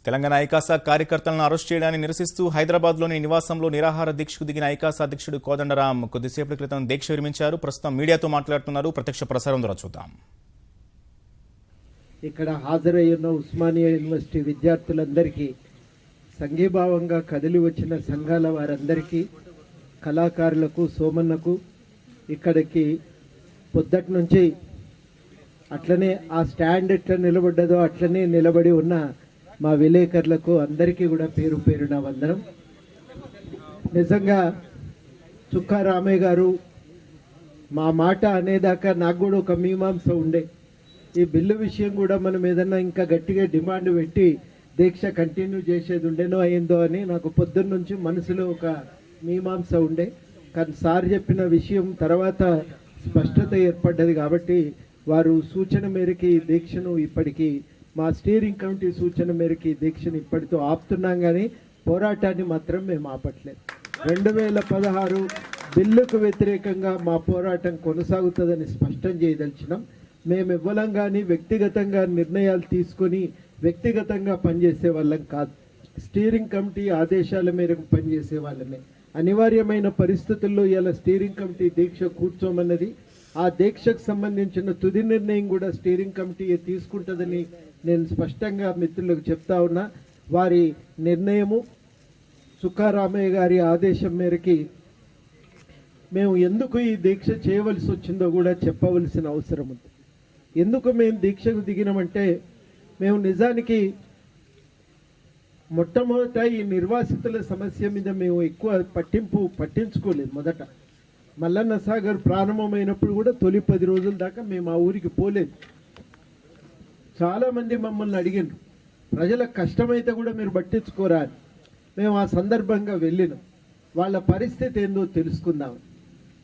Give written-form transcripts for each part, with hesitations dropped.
తెలంగాణ ఐకాసా కార్యకర్తలను అరెస్ట్ చేయడాన్ని నిరసిస్తూ హైదరాబాద్లోని నివాసంలో నిరాహార దీక్షకు దిగిన ఐకాసా అధ్యక్షుడు కోదండరాం కొద్దిసేపటి క్రితం దీక్ష విరమించారు. ప్రస్తుతం మీడియాతో మాట్లాడుతున్నారు. ప్రత్యక్ష ప్రసారం ద్వారా చూద్దాం. ఇక్కడ హాజరయ్యున్న ఉస్మానియా యూనివర్సిటీ విద్యార్థులందరికీ, సంఘీభావంగా కదిలి వచ్చిన సంఘాల వారందరికీ, కళాకారులకు, సోమన్నకు, ఇక్కడికి పొద్దటి నుంచి అట్లనే ఆ స్టాండ్ ఎట్లా నిలబడ్డదో అట్లనే నిలబడి ఉన్న మా విలేకరులకు అందరికీ కూడా పేరు పేరున వందనం. నిజంగా చుక్కా రామయ్య గారు మా మాట అనేదాకా నాకు కూడా ఒక మీమాంస ఉండే. ఈ బిల్లు విషయం కూడా మనం ఏదన్నా ఇంకా గట్టిగా డిమాండ్ పెట్టి దీక్ష కంటిన్యూ చేసేది ఉండేనో అయిందో అని నాకు పొద్దున్న నుంచి మనసులో ఒక మీమాంస ఉండే. కానీ సార్ చెప్పిన విషయం తర్వాత స్పష్టత ఏర్పడ్డది కాబట్టి వారు సూచన మేరకి దీక్షను ఇప్పటికీ మా స్టీరింగ్ కమిటీ సూచన మేరకి దీక్షను ఇప్పటితో ఆపుతున్నాం, కానీ పోరాటాన్ని మాత్రం మేము ఆపట్లేదు. 2016 బిల్లుకు వ్యతిరేకంగా మా పోరాటం కొనసాగుతుందని స్పష్టం చేయదలిచినాం. మేము ఇవ్వలం కానీ వ్యక్తిగతంగా నిర్ణయాలు తీసుకొని వ్యక్తిగతంగా పనిచేసే వాళ్ళం కాదు. స్టీరింగ్ కమిటీ ఆదేశాల మేరకు పనిచేసే వాళ్ళమే. అనివార్యమైన పరిస్థితుల్లో ఇలా స్టీరింగ్ కమిటీ దీక్ష కూర్చోమన్నది. ఆ దీక్షకు సంబంధించిన తుది నిర్ణయం కూడా స్టీరింగ్ కమిటీ తీసుకుంటుందని నేను స్పష్టంగా మిత్రులకు చెప్తా ఉన్నా. వారి నిర్ణయము చుక్కారామయ్య గారి ఆదేశం మేరకి మేము ఎందుకు ఈ దీక్ష చేయవలసి వచ్చిందో కూడా చెప్పవలసిన అవసరం ఉంది. ఎందుకు మేము దీక్షకు దిగినామంటే, మేము నిజానికి మొట్టమొదట ఈ నిర్వాసితుల సమస్య మీద మేము ఎక్కువ పట్టించుకోలేదు. మొదట మల్లన్న సాగర్ ప్రారంభమైనప్పుడు కూడా తొలి 10 రోజుల దాకా మేము ఆ ఊరికి పోలేదు. చాలామంది మమ్మల్ని అడిగినారు, ప్రజలకు కష్టమైతే కూడా మీరు పట్టించుకోరా అని. మేము ఆ సందర్భంగా వెళ్ళినాం, వాళ్ళ పరిస్థితి ఏందో తెలుసుకుందాం.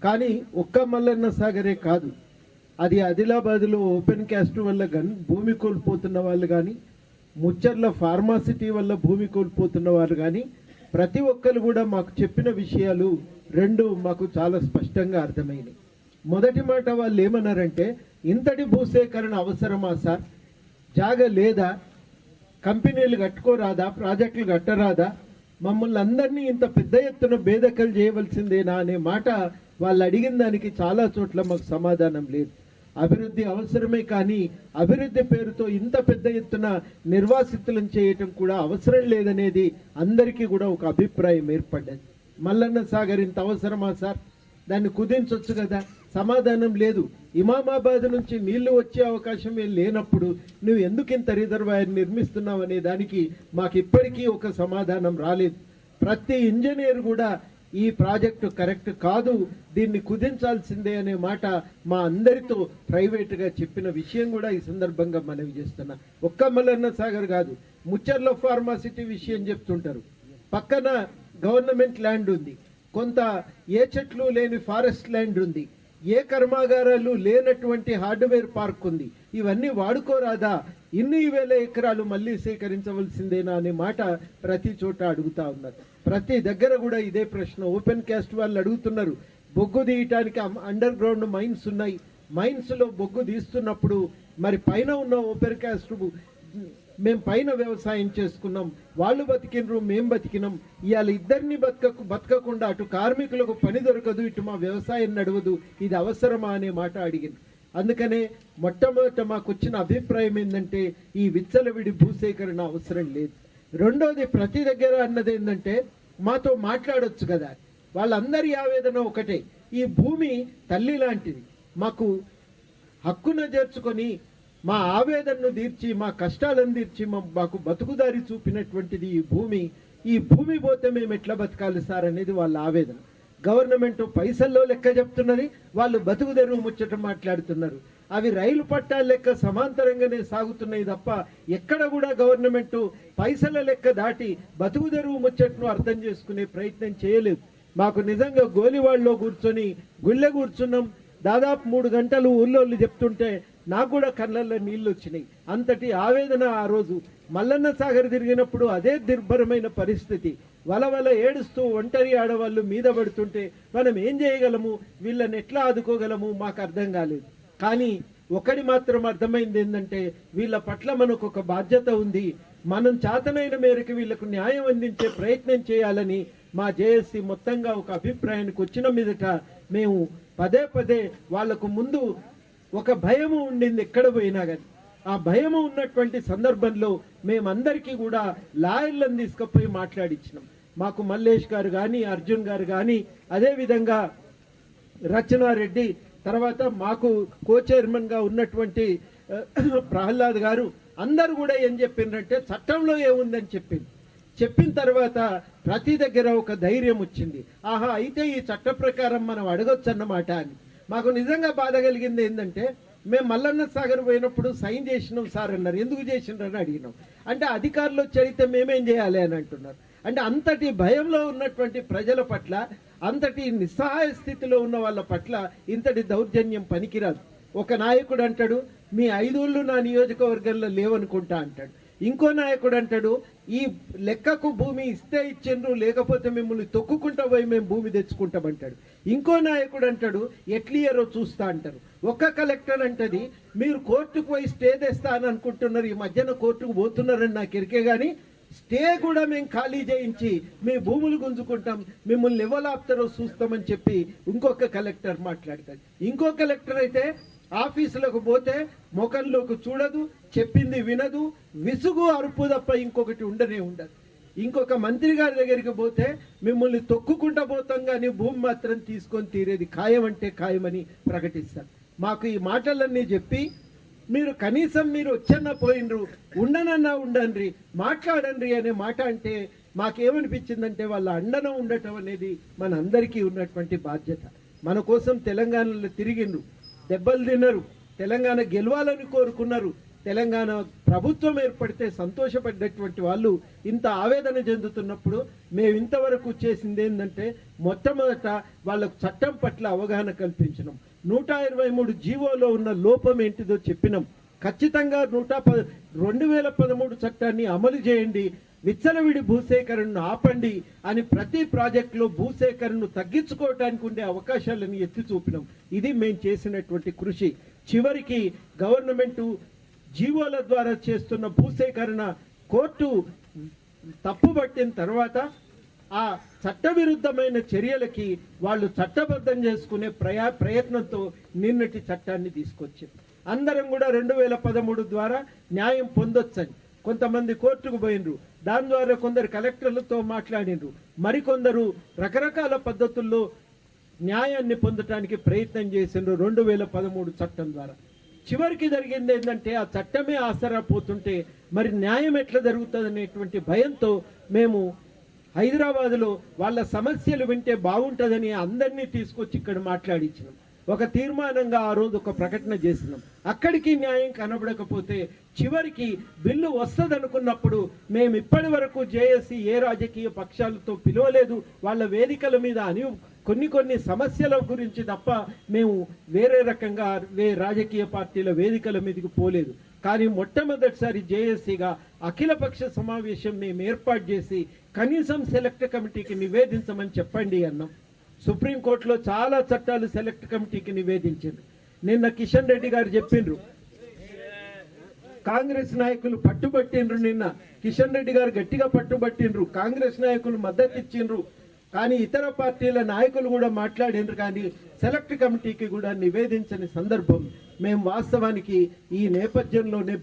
కానీ ఒక్క మల్లన్న సాగరే కాదు, అది ఆదిలాబాద్లో ఓపెన్ క్యాస్ట్ వల్ల కానీ భూమి కోల్పోతున్న వాళ్ళు కానీ, ముచ్చర్ల ఫార్మాసిటీ వల్ల భూమి కోల్పోతున్న వాళ్ళు కానీ, ప్రతి ఒక్కరు కూడా మాకు చెప్పిన విషయాలు 2 మాకు చాలా స్పష్టంగా అర్థమైనాయి. మొదటి మాట వాళ్ళు ఏమన్నారంటే, ఇంతటి భూసేకరణ అవసరమా సార్? జాగ లేదా? కంపెనీలు కట్టుకోరాదా? ప్రాజెక్టులు కట్టరాదా? మమ్మల్ని అందరినీ ఇంత పెద్ద ఎత్తున బేదకలు చేయవలసిందేనా అనే మాట వాళ్ళు అడిగిన దానికి చాలా చోట్ల మాకు సమాధానం లేదు. అభివృద్ధి అవసరమే, కానీ అభివృద్ధి పేరుతో ఇంత పెద్ద ఎత్తున నిర్వాసితులను చేయటం కూడా అవసరం లేదనేది అందరికీ కూడా ఒక అభిప్రాయం ఏర్పడ్డది. మల్లన్న సాగర్ ఇంత అవసరమా సార్? దాన్ని కుదించవచ్చు కదా? సమాధానం లేదు. ఇమామాబాద్ నుంచి నీళ్లు వచ్చే అవకాశం ఏం లేనప్పుడు నువ్వు ఎందుకు ఇంత రిజర్వాయర్ నిర్మిస్తున్నావు అనే దానికి మాకు ఇప్పటికీ ఒక సమాధానం రాలేదు. ప్రతి ఇంజనీర్ కూడా ఈ ప్రాజెక్టు కరెక్ట్ కాదు, దీన్ని కుదించాల్సిందే అనే మాట మా అందరితో ప్రైవేటుగా చెప్పిన విషయం కూడా ఈ సందర్భంగా మనవి చేస్తున్నా. ఒక్క మల్లన్న సాగర్ కాదు, ముచ్చర్ల ఫార్మాసిటీ విషయం చెప్తుంటారు. పక్కన గవర్నమెంట్ ల్యాండ్ ఉంది, కొంత ఏ చెట్లు లేని ఫారెస్ట్ ల్యాండ్ ఉంది, ఏ కర్మాగారాలు లేనటువంటి హార్డ్వేర్ పార్క్ ఉంది. ఇవన్నీ వాడుకోరాదా? ఇన్ని వేల ఎకరాలు మళ్ళీ సేకరించవలసిందేనా అనే మాట ప్రతి చోట అడుగుతా ఉన్నారు. ప్రతి దగ్గర కూడా ఇదే ప్రశ్న. ఓపెన్ క్యాస్ట్ వాళ్ళు అడుగుతున్నారు, బొగ్గు తీయటానికి అండర్ గ్రౌండ్ మైన్స్ ఉన్నాయి, మైన్స్లో బొగ్గు తీస్తున్నప్పుడు మరి పైన ఉన్న ఓపెన్ క్యాస్ట్ మేము పైన వ్యవసాయం చేసుకున్నాం, వాళ్ళు బతికినరు, మేము బతికినాం. ఇవాళ ఇద్దరిని బతకకుండా అటు కార్మికులకు పని దొరకదు, ఇటు మా వ్యవసాయం నడవదు. ఇది అవసరమా అనే మాట అడిగింది. అందుకనే మొట్టమొదట మాకు వచ్చిన అభిప్రాయం ఏంటంటే, ఈ విచ్చలవిడి భూసేకరణ అవసరం లేదు. రెండోది, ప్రతి దగ్గర అన్నది ఏంటంటే, మాతో మాట్లాడొచ్చు కదా. వాళ్ళందరి ఆవేదన ఒకటే, ఈ భూమి తల్లి లాంటిది, మాకు హక్కున చేర్చుకొని మా ఆవేదనను తీర్చి మా కష్టాలను తీర్చి మాకు బతుకుదారి చూపినటువంటిది ఈ భూమి. ఈ భూమి పోతే మేము ఎట్లా బతకాలి సార్ అనేది వాళ్ళ ఆవేదన. గవర్నమెంట్ పైసల్లో లెక్క చెప్తున్నది, వాళ్ళు బతుకుదెరువు ముచ్చట మాట్లాడుతున్నారు. అవి రైలు పట్టాల లెక్క సమాంతరంగానే సాగుతున్నాయి తప్ప ఎక్కడ కూడా గవర్నమెంట్ పైసల లెక్క దాటి బతుకుదెరువు ముచ్చటను అర్థం చేసుకునే ప్రయత్నం చేయలేదు. మాకు నిజంగా గోలివాడలో కూర్చొని గుళ్ళె కూర్చున్నాం, దాదాపు 3 గంటలు ఊళ్ళోళ్ళు చెప్తుంటే నాకు కూడా కళ్ళల్లో నీళ్ళు వచ్చినాయి. అంతటి ఆవేదన ఆ రోజు. మల్లన్న సాగర్ తిరిగినప్పుడు అదే దుర్భరమైన పరిస్థితి. వలవల ఏడుస్తూ ఒంటరి ఆడవాళ్ళు మీద పడుతుంటే మనం ఏం చేయగలము, వీళ్ళని ఎట్లా ఆదుకోగలము మాకు అర్థం కాలేదు. కానీ ఒకటి మాత్రం అర్థమైంది ఏంటంటే, వీళ్ళ పట్ల మనకు ఒక బాధ్యత ఉంది. మనం చేతనైన మేరకు వీళ్ళకు న్యాయం అందించే ప్రయత్నం చేయాలని మా జేఏసీ మొత్తంగా ఒక అభిప్రాయానికి వచ్చిన మీదట మేము పదే పదే వాళ్లకు ముందు ఒక భయము ఉండింది ఎక్కడ పోయినా కానీ. ఆ భయము ఉన్నటువంటి సందర్భంలో మేమందరికీ కూడా లాయర్లను తీసుకుపోయి మాట్లాడించినాం. మాకు మల్లేష్ గారు కానీ, అర్జున్ గారు కానీ, అదేవిధంగా రచనారెడ్డి, తర్వాత మాకు కో చైర్మన్ గా ఉన్నటువంటి ప్రహ్లాద్ గారు అందరూ కూడా ఏం చెప్పిండ్రంటే చట్టంలో ఏముందని చెప్పిన తర్వాత ప్రతి దగ్గర ఒక ధైర్యం వచ్చింది. ఆహా, అయితే ఈ చట్ట ప్రకారం మనం అడగొచ్చు అన్నమాట అని. మాకు నిజంగా బాధ కలిగింది ఏంటంటే, మేము మల్లన్న సాగర్ పోయినప్పుడు సైన్ చేసినాం సార్ అన్నారు. ఎందుకు చేసినారని అడిగినాం. అంటే అధికారులు వచ్చి అడిగితే మేమేం చేయాలి అని అంటున్నారు. అంటే అంతటి భయంలో ఉన్నటువంటి ప్రజల పట్ల, అంతటి నిస్సహాయ స్థితిలో ఉన్న వాళ్ళ పట్ల ఇంతటి దౌర్జన్యం పనికిరాదు. ఒక నాయకుడు అంటాడు, మీ 5 ఊళ్ళు నా నియోజకవర్గంలో లేవనుకుంటా అంటాడు. ఇంకో నాయకుడు అంటాడు, ఈ లెక్కకు భూమి ఇస్తే ఇచ్చిండ్రు, లేకపోతే మిమ్మల్ని తొక్కుకుంటా పోయి మేము భూమి తెచ్చుకుంటామంటాడు. ఇంకో నాయకుడు అంటాడు, ఎట్లియరో చూస్తా అంటారు. ఒక్క కలెక్టర్ అంటది, మీరు కోర్టుకు పోయి స్టే తెస్తా అని అనుకుంటున్నారు, ఈ మధ్యన కోర్టుకు పోతున్నారని నాకు ఎరికే గానీ స్టే కూడా మేము ఖాళీ చేయించి మీ భూములు గుంజుకుంటాం, మిమ్మల్ని ఎవలాపుతారో చూస్తామని చెప్పి ఇంకొక కలెక్టర్ మాట్లాడతాడు. ఇంకో కలెక్టర్ అయితే ఆఫీసులకు పోతే ముఖంలోకి చూడదు, చెప్పింది వినదు, విసుగు అరుపు తప్ప ఇంకొకటి ఉండనే ఉండదు. ఇంకొక మంత్రి గారి దగ్గరికి పోతే మిమ్మల్ని తొక్కుకుంటా పోతాం కానీ భూమి మాత్రం తీసుకొని తీరేది ఖాయం అంటే ఖాయమని ప్రకటిస్తారు. మాకు ఈ మాటలన్నీ చెప్పి మీరు కనీసం మీరు వచ్చన్నా పోయినరు, ఉండనన్నా ఉండండి, మాట్లాడండి అనే మాట అంటే మాకేమనిపించిందంటే వాళ్ళ అండన ఉండటం అనేది మన అందరికీ ఉన్నటువంటి బాధ్యత. మన కోసం తెలంగాణలో తిరిగిండ్రు, దెబ్బలు తిన్నారు, తెలంగాణ గెలవాలని కోరుకున్నారు, తెలంగాణ ప్రభుత్వం ఏర్పడితే సంతోషపడ్డటువంటి వాళ్ళు ఇంత ఆవేదన చెందుతున్నప్పుడు మేము ఇంతవరకు చేసింది ఏంటంటే, మొట్టమొదట వాళ్ళకు చట్టం పట్ల అవగాహన కల్పించడం, 123 జీవోలో ఉన్న లోపం ఏంటిదో చెప్పినాం. ఖచ్చితంగా 2013 చట్టాన్ని అమలు చేయండి, విచ్చలవిడి భూసేకరణను ఆపండి అని ప్రతి ప్రాజెక్టులో భూసేకరణను తగ్గించుకోవడానికి ఉండే అవకాశాలను ఎత్తి చూపినాం. ఇది మేము చేసినటువంటి కృషి. చివరికి గవర్నమెంట్ జీవోల ద్వారా చేస్తున్న భూసేకరణ కోర్టు తప్పుపట్టిన తర్వాత ఆ చట్టవిరుద్ధమైన చర్యలకి వాళ్ళు చట్టబద్ధం చేసుకునే ప్రయత్నంతో నిన్నటి చట్టాన్ని తీసుకొచ్చింది. అందరం కూడా 2013 ద్వారా న్యాయం పొందొచ్చని కొంతమంది కోర్టుకు పోయినరు, దాని ద్వారా కొందరు కలెక్టర్లతో మాట్లాడినరు, మరికొందరు రకరకాల పద్ధతుల్లో న్యాయాన్ని పొందటానికి ప్రయత్నం చేసిండ్రు 2013 చట్టం ద్వారా. చివరికి జరిగింది ఏంటంటే, ఆ చట్టమే ఆసరా పోతుంటే మరి న్యాయం ఎట్లా జరుగుతుంది అనేటువంటి భయంతో మేము హైదరాబాద్లో వాళ్ళ సమస్యలు వింటే బాగుంటుందని అందరినీ తీసుకొచ్చి ఇక్కడ మాట్లాడించినాం. ఒక తీర్మానంగా ఆ రోజు ఒక ప్రకటన చేసినాం. అక్కడికి న్యాయం కనబడకపోతే చివరికి బిల్లు వస్తుందనుకున్నప్పుడు మేము ఇప్పటి వరకు జేఏసీ ఏ రాజకీయ పక్షాలతో పిలవలేదు. వాళ్ళ వేదికల మీద కొన్ని సమస్యల గురించి తప్ప మేము వేరే రకంగా రాజకీయ పార్టీల వేదికల మీదకి పోలేదు. కానీ మొట్టమొదటిసారి జేఏసీగా అఖిలపక్ష సమావేశం మేము ఏర్పాటు చేసి కనీసం సెలెక్ట్ కమిటీకి నివేదించమని చెప్పండి అన్నాం. సుప్రీంకోర్టులో చాలా చట్టాలు సెలెక్ట్ కమిటీకి నివేదించారు. నిన్న కిషన్ రెడ్డి గారు చెప్పిండ్రు, కాంగ్రెస్ నాయకులు పట్టుబట్టిండ్రు. నిన్న కిషన్ రెడ్డి గారు గట్టిగా పట్టుబట్టిండ్రు, కాంగ్రెస్ నాయకులు మద్దతు ఇచ్చిండ్రు. కానీ ఇతర పార్టీల నాయకులు కూడా మాట్లాడిండ్రు, కానీ సెలెక్ట్ కమిటీకి కూడా నివేదించని సందర్భం. మేము వాస్తవానికి ఈ నేపథ్యంలోనే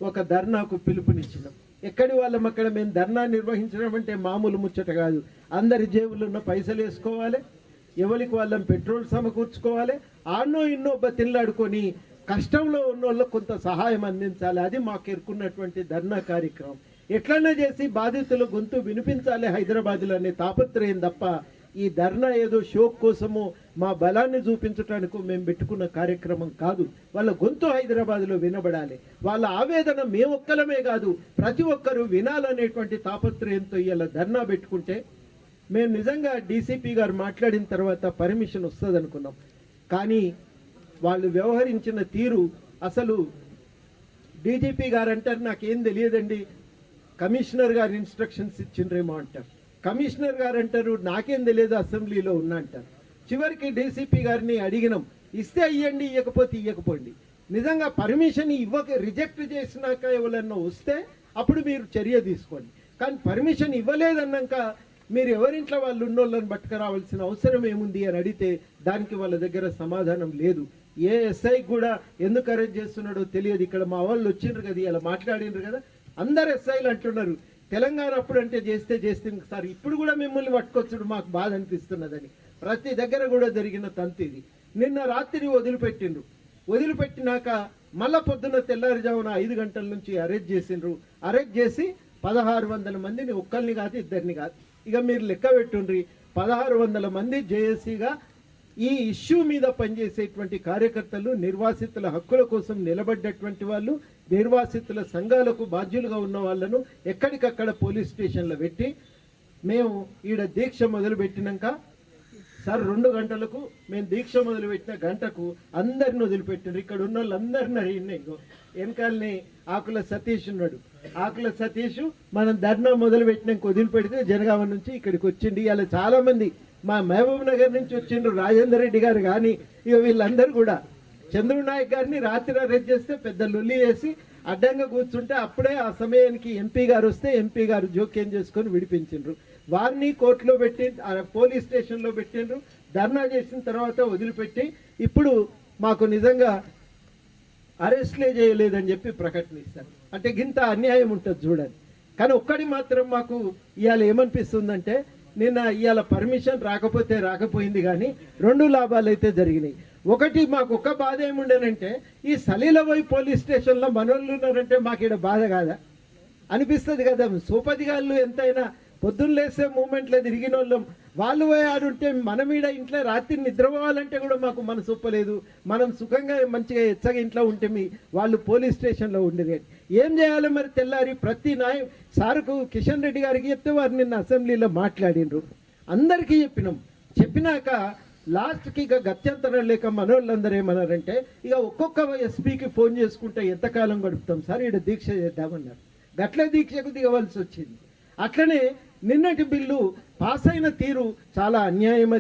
ఒక ధర్నాకు పిలుపునిచ్చినాం. ఎక్కడి వాళ్ళం అక్కడ మేము ధర్నా నిర్వహించడం అంటే మామూలు ముచ్చట కాదు. అందరి జేబులో ఉన్న పైసలు వేసుకోవాలి, ఎవరికి వాళ్ళం పెట్రోల్ సమకూర్చుకోవాలి, ఆన్నో ఇన్నో బతిల్లాడుకొని కష్టంలో ఉన్న వాళ్ళకు కొంత సహాయం అందించాలి. అది మాకు ఎరుకున్నటువంటి ధర్నా కార్యక్రమం. ఎట్లన్నా చేసి బాధితుల గొంతు వినిపించాలి హైదరాబాద్లో అనే తాపత్రయం తప్ప ఈ ధర్నా ఏదో షో కోసము మా బలాన్ని చూపించడానికి మేము పెట్టుకున్న కార్యక్రమం కాదు. వాళ్ళ గొంతు హైదరాబాద్లో వినబడాలి, వాళ్ళ ఆవేదన మేమొక్కలమే కాదు ప్రతి ఒక్కరూ వినాలనేటువంటి తాపత్రయంతో ఇలా ధర్నా పెట్టుకుంటే మేము నిజంగా డీసీపీ గారు మాట్లాడిన తర్వాత పర్మిషన్ వస్తుంది అనుకున్నాం. కానీ వాళ్ళు వ్యవహరించిన తీరు, అసలు డీజీపీ గారు అంటారు నాకేం తెలియదండి, కమిషనర్ గారు ఇన్స్ట్రక్షన్స్ ఇచ్చిండ్రేమో అంటారు. కమిషనర్ గారు అంటారు నాకేం తెలియదు, అసెంబ్లీలో ఉన్నా అంటారు. చివరికి డీసీపీ గారిని అడిగినాం, ఇస్తే ఇవ్వండి, ఇవ్వకపోతే ఇవ్వకపోండి. నిజంగా పర్మిషన్ రిజెక్ట్ చేసినాక ఎవరన్నా వస్తే అప్పుడు మీరు చర్య తీసుకోండి. కానీ పర్మిషన్ ఇవ్వలేదన్నాక మీరు ఎవరింట్లో వాళ్ళు ఉన్నోళ్ళని పట్టుకురావాల్సిన అవసరం ఏముంది అని అడిగితే దానికి వాళ్ళ దగ్గర సమాధానం లేదు. ఏ ఎస్ఐ కూడా ఎందుకు అరెస్ట్ చేస్తున్నాడో తెలియదు. ఇక్కడ మా వాళ్ళు వచ్చిండ్రు కదా, ఇలా మాట్లాడినరు కదా, అందరు ఎస్ఐలు అంటున్నారు తెలంగాణ అప్పుడు అంటే చేస్తే సార్ ఇప్పుడు కూడా మిమ్మల్ని పట్టుకొచ్చుడు మాకు బాధ అనిపిస్తున్నదని. ప్రతి దగ్గర కూడా జరిగిన తంతు ఇది. నిన్న రాత్రి వదిలిపెట్టిండ్రు. వదిలిపెట్టినాక మళ్ళా పొద్దున్న తెల్లారుజామున 5 గంటల నుంచి అరెస్ట్ చేసిండ్రు. అరెస్ట్ చేసి 1600 మందిని, ఒక్కరిని కాదు ఇద్దరిని కాదు, ఇక మీరు లెక్క పెట్టుండ్రి 1600 మంది జేఏసీగా ఈ ఇష్యూ మీద పనిచేసేటువంటి కార్యకర్తలు, నిర్వాసితుల హక్కుల కోసం నిలబడ్డటువంటి వాళ్ళు, నిర్వాసితుల సంఘాలకు బాధ్యులుగా ఉన్న వాళ్ళను ఎక్కడికక్కడ పోలీస్ స్టేషన్లో పెట్టి మేము ఈడ దీక్ష మొదలుపెట్టినాక సార్ 2 గంటలకు మేము దీక్ష మొదలుపెట్టిన గంటకు అందరిని వదిలిపెట్టారు. ఇక్కడ ఉన్న వాళ్ళందరినీ అడిగినాయి. వెనకాలని ఆకుల సతీష్ ఉన్నాడు. ఆకుల సతీష్ మనం ధర్నా మొదలుపెట్టినాక వదిలిపెడితే జనగామ నుంచి ఇక్కడికి వచ్చింది. ఇలా చాలా మంది మా మహబూబ్ నగర్ నుంచి వచ్చిండ్రు. రాజేందర్ రెడ్డి గారు కానీ ఇక వీళ్ళందరూ కూడా చంద్రు నాయక్ గారిని రాత్రి అరెస్ట్ చేస్తే పెద్ద లొల్లి వేసి అడ్డంగా కూర్చుంటే అప్పుడే ఆ సమయానికి ఎంపీ గారు వస్తే ఎంపీ గారు జోక్యం చేసుకొని విడిపించిండ్రు. వారిని కోర్టులో పెట్టి పోలీస్ స్టేషన్లో పెట్టిండ్రు. ధర్నా చేసిన తర్వాత వదిలిపెట్టి ఇప్పుడు మాకు నిజంగా అరెస్ట్లే చేయలేదని చెప్పి ప్రకటన ఇస్తారు. అంటే గింత అన్యాయం ఉంటుంది చూడండి. కానీ ఒక్కడి మాత్రం మాకు ఇవాళ ఏమనిపిస్తుందంటే నిన్న ఇవాళ పర్మిషన్ రాకపోయింది కానీ 2 లాభాలు అయితే జరిగినాయి. ఒకటి మాకు ఒక్క బాధ ఏముండేనంటే ఈ సలీలబోయి పోలీస్ స్టేషన్లో మనోళ్ళు ఉన్నారంటే మాకు ఇక్కడ బాధ కాదా అనిపిస్తుంది కదా. సోపతిగాళ్ళు ఎంతైనా పొద్దున్న లేసే మూమెంట్లో తిరిగిన వాళ్ళం, వాళ్ళు పోయాడుంటే మన మీద ఇంట్లో రాత్రి నిద్రపోవాలంటే కూడా మాకు మనసు ఒప్పలేదు. మనం సుఖంగా మంచిగా ఎచ్చగా ఇంట్లో ఉంటే వాళ్ళు పోలీస్ స్టేషన్లో ఉండేది. ఏం చేయాలి మరి? తెల్లారి ప్రతి సార్కు కిషన్ రెడ్డి గారికి చెప్తే వారు నిన్న అసెంబ్లీలో మాట్లాడినరు. అందరికీ చెప్పినాక లాస్ట్కి ఇక గత్యంతరం లేక మనోళ్ళందరూ ఏమన్నారంటే ఇక ఒక్కొక్క ఎస్పీకి ఫోన్ చేసుకుంటే ఎంతకాలం గడుపుతాం సార్, ఇక్కడ దీక్ష చేద్దామన్నారు. గట్ల దీక్షకు దిగవలసి వచ్చింది. అట్లనే నిన్నటి బిల్లు పాస్ అయిన తీరు చాలా అన్యాయం.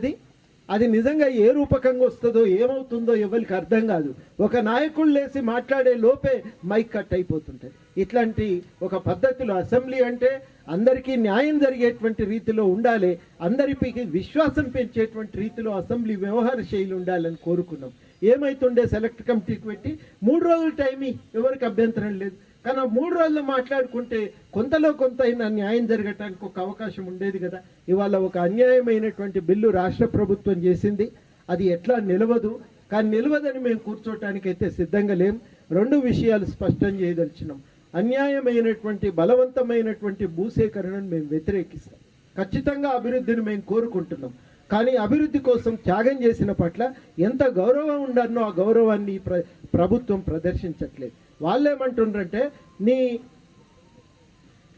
అది నిజంగా ఏ రూపకంగా వస్తుందో ఏమవుతుందో ఎవరికి అర్థం కాదు. ఒక నాయకుడు లేసి మాట్లాడే లోపే మైక్ కట్ అయిపోతుంటుంది. ఇట్లాంటి ఒక పద్ధతిలో అసెంబ్లీ అంటే అందరికీ న్యాయం జరిగేటువంటి రీతిలో ఉండాలి, అందరికీ విశ్వాసం పెంచేటువంటి రీతిలో అసెంబ్లీ వ్యవహార శైలి ఉండాలని కోరుకున్నాం. ఏమైతుండే సెలెక్ట్ కమిటీకి పెట్టి 3 రోజులు టైం ఎవరికి అభ్యంతరం లేదు. కానీ 3 రోజులు మాట్లాడుకుంటే కొంతలో కొంత అయినా న్యాయం జరగటానికి ఒక అవకాశం ఉండేది కదా. ఇవాళ ఒక అన్యాయమైనటువంటి బిల్లు రాష్ట్ర ప్రభుత్వం చేసింది. అది ఎట్లా నిలవదు. కానీ నిలవదని మేము కూర్చోటానికైతే సిద్ధంగా లేం. 2 విషయాలు స్పష్టం చేయదలిచినాం. అన్యాయమైనటువంటి బలవంతమైనటువంటి భూసేకరణను మేము వ్యతిరేకిస్తాం. ఖచ్చితంగా అభివృద్ధిని మేము కోరుకుంటున్నాం. కానీ అభివృద్ధి కోసం త్యాగం చేసిన పట్ల ఎంత గౌరవం ఉండాలనో ఆ గౌరవాన్ని ప్రభుత్వం ప్రదర్శించట్లేదు. వాళ్ళేమంటుండ్రంటే నీ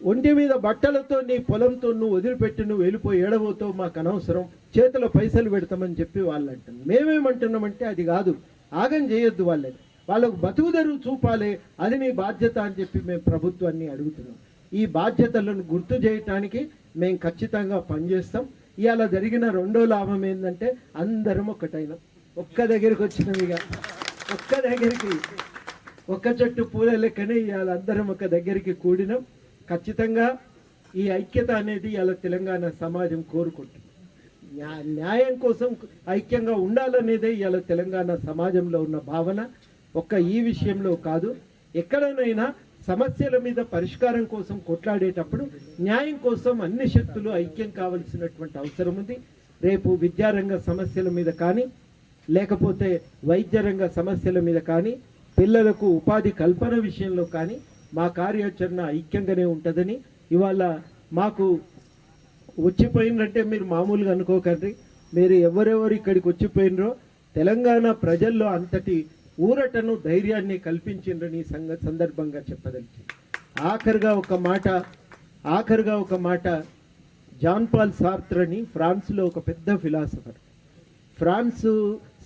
ఒంటి మీద బట్టలతో నీ పొలంతో నువ్వు వదిలిపెట్టి నువ్వు వెళ్ళిపోయి ఏడబోతావు, మాకు అనవసరం, చేతిలో పైసలు పెడతామని చెప్పి వాళ్ళు అంటున్నారు. మేమేమంటున్నామంటే అది కాదు, ఆగం చేయొద్దు, వాళ్ళకు బతుకుదెరువు చూపాలి, అది నీ బాధ్యత అని చెప్పి మేము ప్రభుత్వాన్ని అడుగుతున్నాం. ఈ బాధ్యతలను గుర్తు చేయటానికి మేము ఖచ్చితంగా పనిచేస్తాం. ఇవాళ జరిగిన 2వ లాభం ఏంటంటే అందరం ఒక్కటైనా ఒక్క దగ్గరికి వచ్చినవిగా, ఒక్క దగ్గరికి ఒక్క చెట్టు పూల లెక్కనే ఇవాళ అందరం ఒక దగ్గరికి కూడినాం. ఖచ్చితంగా ఈ ఐక్యత అనేది ఇవాళ తెలంగాణ సమాజం కోరుకుంటుంది. న్యాయం కోసం ఐక్యంగా ఉండాలనేదే ఇవాళ తెలంగాణ సమాజంలో ఉన్న భావన. ఒక్క ఈ విషయంలో కాదు, ఎక్కడనైనా సమస్యల మీద పరిష్కారం కోసం కొట్లాడేటప్పుడు న్యాయం కోసం అన్ని శక్తులు ఐక్యం కావాల్సినటువంటి అవసరం ఉంది. రేపు విద్యారంగ సమస్యల మీద కానీ, లేకపోతే వైద్య రంగ సమస్యల మీద కానీ, పిల్లలకు ఉపాధి కల్పన విషయంలో కానీ మా కార్యాచరణ ఐక్యంగానే ఉంటుందని ఇవాళ మాకు వచ్చిపోయిందంటే మీరు మామూలుగా అనుకోకండి. మీరు ఎవరెవరు ఇక్కడికి వచ్చిపోయినరో తెలంగాణ ప్రజల్లో అంతటి ఊరటను ధైర్యాన్ని కల్పించిండ్రని సందర్భంగా చెప్పదలిచి ఆఖరుగా ఒక మాట జాన్ పాల్ సార్త్ర్ అని ఫ్రాన్స్లో ఒక పెద్ద ఫిలాసఫర్, ఫ్రాన్సు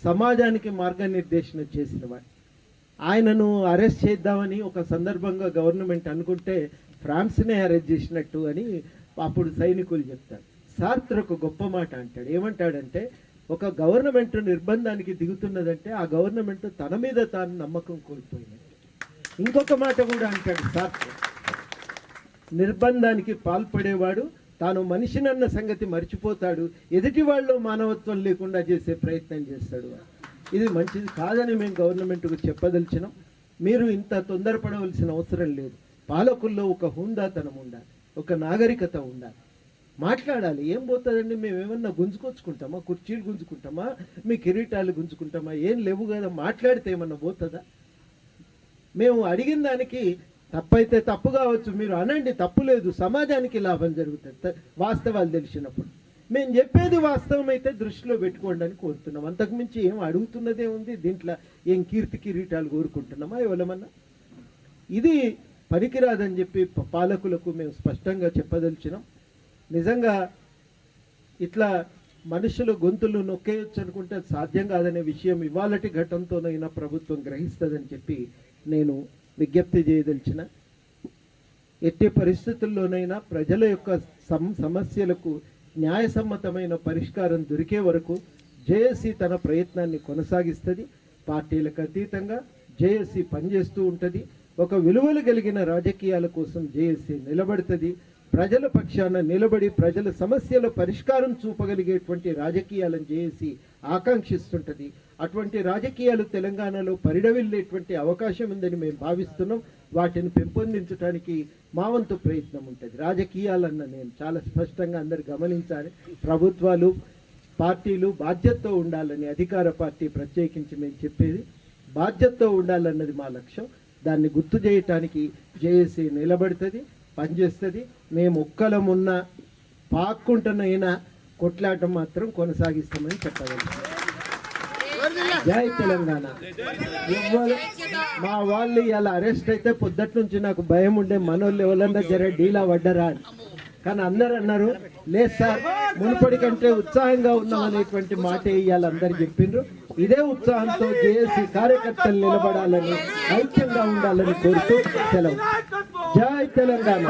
సమాజానికి మార్గనిర్దేశన చేసినవాడు. ఆయనను అరెస్ట్ చేద్దామని ఒక సందర్భంగా గవర్నమెంట్ అనుకుంటే ఫ్రాన్స్నే అరెస్ట్ చేసినట్టు అని అప్పుడు సైనికులు చెప్తారు. సార్త్ర్ ఒక గొప్ప మాట అంటాడు. ఏమంటాడంటే ఒక గవర్నమెంట్ నిర్బంధానికి దిగుతున్నదంటే ఆ గవర్నమెంట్ తన మీద తాను నమ్మకం కోల్పోయినట్టు. ఇంకొక మాట కూడా అంటాడు సార్త్ర్, నిర్బంధానికి పాల్పడేవాడు తాను మనిషినన్న సంగతి మర్చిపోతాడు, ఎదుటి వాళ్ళు మానవత్వం లేకుండా చేసే ప్రయత్నం చేస్తాడు. ఇది మంచిది కాదని మేము గవర్నమెంట్కు చెప్పదలిచినాం. మీరు ఇంత తొందరపడవలసిన అవసరం లేదు. పాలకుల్లో ఒక హుందాతనం ఉండాలి, ఒక నాగరికత ఉండాలి, మాట్లాడాలి. ఏం పోతుందండి? మేము ఏమన్నా గుంజుకొచ్చుకుంటామా? కుర్చీలు గుంజుకుంటామా? మీ కిరీటాలు గుంజుకుంటామా? ఏం లేవు కదా. మాట్లాడితే ఏమన్నా పోతుందా? మేము అడిగిన దానికి తప్పైతే తప్పు కావచ్చు, మీరు అనండి, తప్పు లేదు. సమాజానికి లాభం జరుగుతుంది వాస్తవాలు తెలిసినప్పుడు. మేము చెప్పేది వాస్తవం అయితే దృష్టిలో పెట్టుకోండి అని కోరుతున్నాం. అంతకుమించి ఏం అడుగుతున్నదే ఉంది దీంట్లో? ఏం కీర్తి కిరీటాలు కోరుకుంటున్నామా ఎవరమన్నా? ఇది పనికిరాదని చెప్పి పాలకులకు మేము స్పష్టంగా చెప్పదలిచినాం. నిజంగా ఇట్లా మనుషులు గొంతులు నొక్కేయచ్చు అనుకుంటే సాధ్యం కాదనే విషయం ఇవాళటి ఘటనతోనైనా ప్రభుత్వం గ్రహిస్తుందని చెప్పి నేను విజ్ఞప్తి చేయదలిచిన. ఎట్టి పరిస్థితుల్లోనైనా ప్రజల యొక్క సమస్యలకు న్యాయసమ్మతమైన పరిష్కారం దొరికే వరకు జేఏసీ తన ప్రయత్నాన్ని కొనసాగిస్తుంది. పార్టీలకు అతీతంగా జేఏసీ పనిచేస్తూ ఉంటుంది. ఒక విలువలు కలిగిన రాజకీయాల కోసం జేఏసీ నిలబడుతుంది. ప్రజల పక్షాన నిలబడి ప్రజల సమస్యల పరిష్కారం చూపగలిగేటువంటి రాజకీయాలను జేఏసీ ఆకాంక్షిస్తుంటుంది. అటువంటి రాజకీయాలు తెలంగాణలో పరిడవిల్లేటువంటి అవకాశం ఉందని మేము భావిస్తున్నాం. వాటిని పెంపొందించడానికి మా వంతు ప్రయత్నం ఉంటుంది. రాజకీయాలన్న నేను చాలా స్పష్టంగా అందరు గమనించాలి. ప్రభుత్వాలు పార్టీలు బాధ్యతతో ఉండాలని, అధికార పార్టీ ప్రత్యేకించి మేము చెప్పేది బాధ్యతతో ఉండాలన్నది మా లక్ష్యం. దాన్ని గుర్తు చేయటానికి జేఏసీ నిలబడుతుంది, పనిచేస్తుంది. మేము ఒక్కలమున్నా పాక్కుంటున్నైనా కొట్లాటం మాత్రం కొనసాగిస్తామని చెప్పగలం. జై తెలంగాణ. మా వాళ్ళు ఇలా అరెస్ట్ అయితే పొద్దుటి నుంచి నాకు భయం ఉండే, మనోళ్ళు ఎవరన్నా జర డీలా పడ్డరా అని. కానీ అందరు అన్నారు లేదు సార్ మునుపటి కంటే ఉత్సాహంగా ఉన్నాం అనేటువంటి మాట ఇవాళ అందరు చెప్పిండ్రు. ఇదే ఉత్సాహంతో జేఏసీ కార్యకర్తలు నిలబడాలని, ఐక్యంగా ఉండాలని కోరుతూ సెలవు. జై తెలంగాణ.